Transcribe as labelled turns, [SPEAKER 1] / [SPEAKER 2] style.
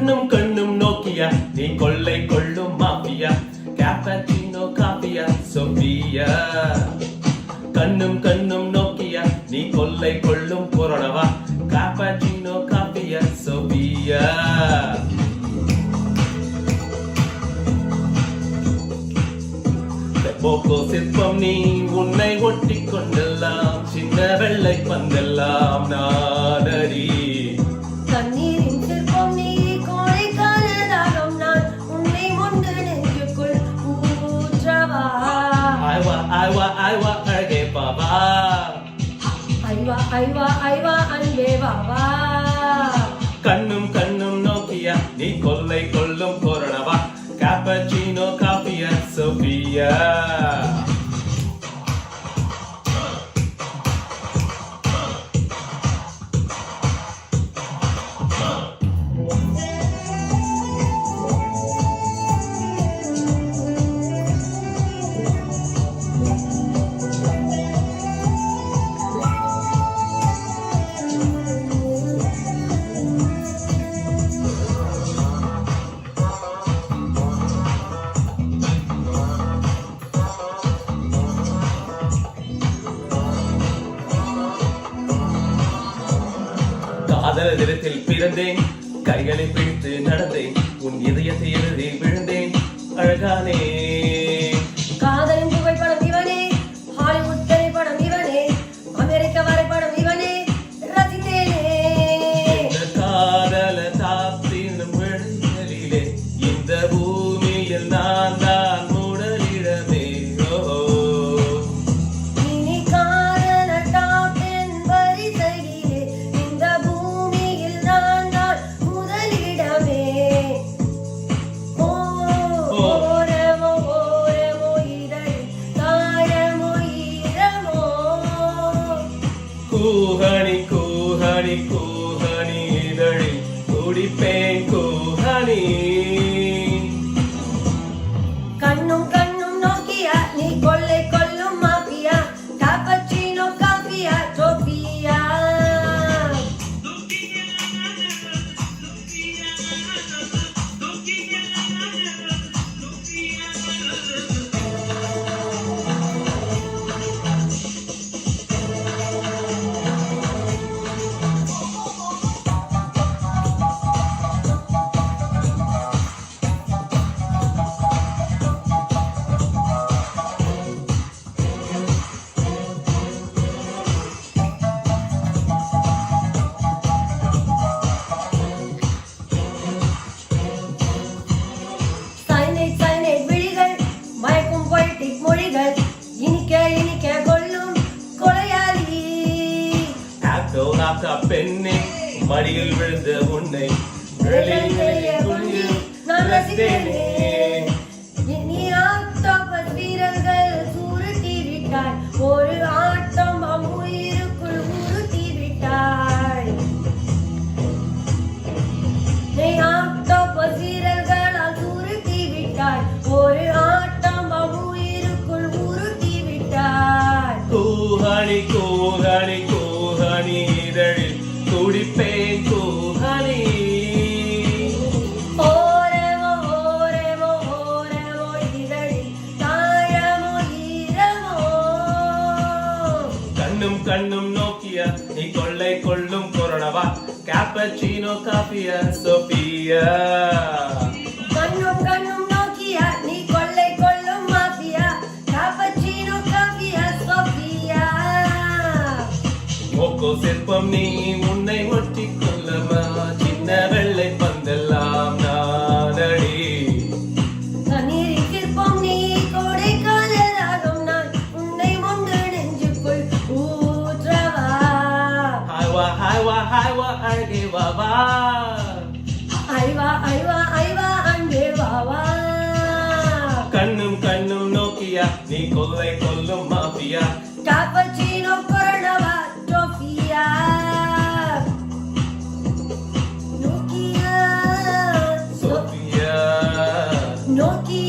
[SPEAKER 1] கண்ணும் கண்ணும் நோக்கியா நீ கொள்ளை கொள்ளும் மாஃபியா கேப்பச்சினோ காபியா சோபியா கண்ணும் கண்ணும் நோக்கியா நீ கொள்ளை கொள்ளும் கொரோனவா கேப்பச்சினோ காபியா சோபியா போக்கோ சிற்பம் நீ உன்னை ஒட்டி கொண்டெல்லாம் சின்ன வெள்ளை பந்தெல்லாம் நானடி
[SPEAKER 2] கண்ணீரின் சிற்பம் நீ கோடைக்கால தாகம் நான் உன்னை முண்டு நெஞ்சுக்குள் ஊற்றவா
[SPEAKER 1] ஐவா ஐவா ஐவா அழகே பாபா
[SPEAKER 2] ஐவா ஐவா ஐவா அன்பே பாபா
[SPEAKER 1] கண்ணும் கண்ணும் நோக்கியா நீ கொள்ளை கொள்ளும் கொரோனவா கேப்பச்சினோ காபியா சோபியா காதல் தினத்தில் பிறந்தேன் கைகளை பிடித்து நடந்தேன் உன் இதயத்தை எழுதி விழுந்தேன் அழகானே
[SPEAKER 2] காதலின் புகைப்படம் இவனே ஹாலிவுட் திரைப்படம் இவனே அமெரிக்க வரைபடம் இவனே ரசித்தேனே
[SPEAKER 1] இந்த காதல தாத்தினும் விடுதலிலே இந்த பூமியில் நான் தான் முதலிடமே
[SPEAKER 2] இனி காதல டாப்பின் வரிசையிலே இந்த பூமியில் நான் தான் முதலிடமே ஓரமோ ஓரமோ இதழ் தாழமோ ஈரமோ
[SPEAKER 1] கூஹணி கூஹணி கூஹணி இதழில் குடிப்பேன் கூஹணி
[SPEAKER 2] கண்ணும் கண்ணும் நோக்கியா நீ கொள்ளை கொள்ளும் மாஃபியா காப்பச்சினோ காபியா சோபியா சைனைட் சைனைட் விழிகள் மயக்கும் பொய்டிக் மொழிகள் இனிக்க இனிக்க கொல்லும் கொலையாளி
[SPEAKER 1] ஆப்டோ நாப்டா பெண்ணே மடியில் விழுந்த உன்னை வெளியே குளியில்
[SPEAKER 2] நான்
[SPEAKER 1] ரசித்தேனே
[SPEAKER 2] நீ ஆக்டோபஸ் வீரர்கள் சுருட்டி விட்டாய் ஒரு ஆட்டம் உயிருக்குள் உருட்டி விட்டாய் நீ ஆக்டோபஸ் வீரர்களால் சுருட்டி விட்டாய் ஒரு ஆட்டம் உயிருக்குள் உருட்டி விட்டாய்
[SPEAKER 1] கூஹணி கூஹணி கூஹணி இதழில் குடிப்பேன் கூஹணி
[SPEAKER 2] ஓரமோ ஓரமோ ஓரமோ இதழில் தாழமோ ஈரமோ
[SPEAKER 1] கண்ணும் கண்ணும் நோக்கியா நீ கொள்ளை கொள்ளும் கொரோனவா கேப்பச்சினோ காபியா சோபியா
[SPEAKER 2] கண்ணும் கண்ணும் நோக்கியா நீ கொள்ளை கொள்ளும் மாஃபியா காப்பச்சினோ காபியா சோபியா
[SPEAKER 1] போக்கோ சிற்பம் நீ உன்னை ஒட்டி கொள்ளமா சின்ன வெள்ளை பந்தெல்லாம் நானடி
[SPEAKER 2] கண்ணீரின் சிற்பம் நீ கோடைக்கால தாகம் நான் உன்னை முண்டு நெஞ்சுக்குள் ஊற்றவா
[SPEAKER 1] ஹைவா ஹைவா ஹைவா அழகே வாவா
[SPEAKER 2] ஐவா ஐவா ஐவா அன்பே வாவா
[SPEAKER 1] கண்ணும் கண்ணும் நோக்கியா நீ கொள்ளை கொல்லும் மாஃபியா
[SPEAKER 2] காப்பச்சினோ கொரோனவா சோபியா நோக்கியா
[SPEAKER 1] சோபியா
[SPEAKER 2] நோக்கியா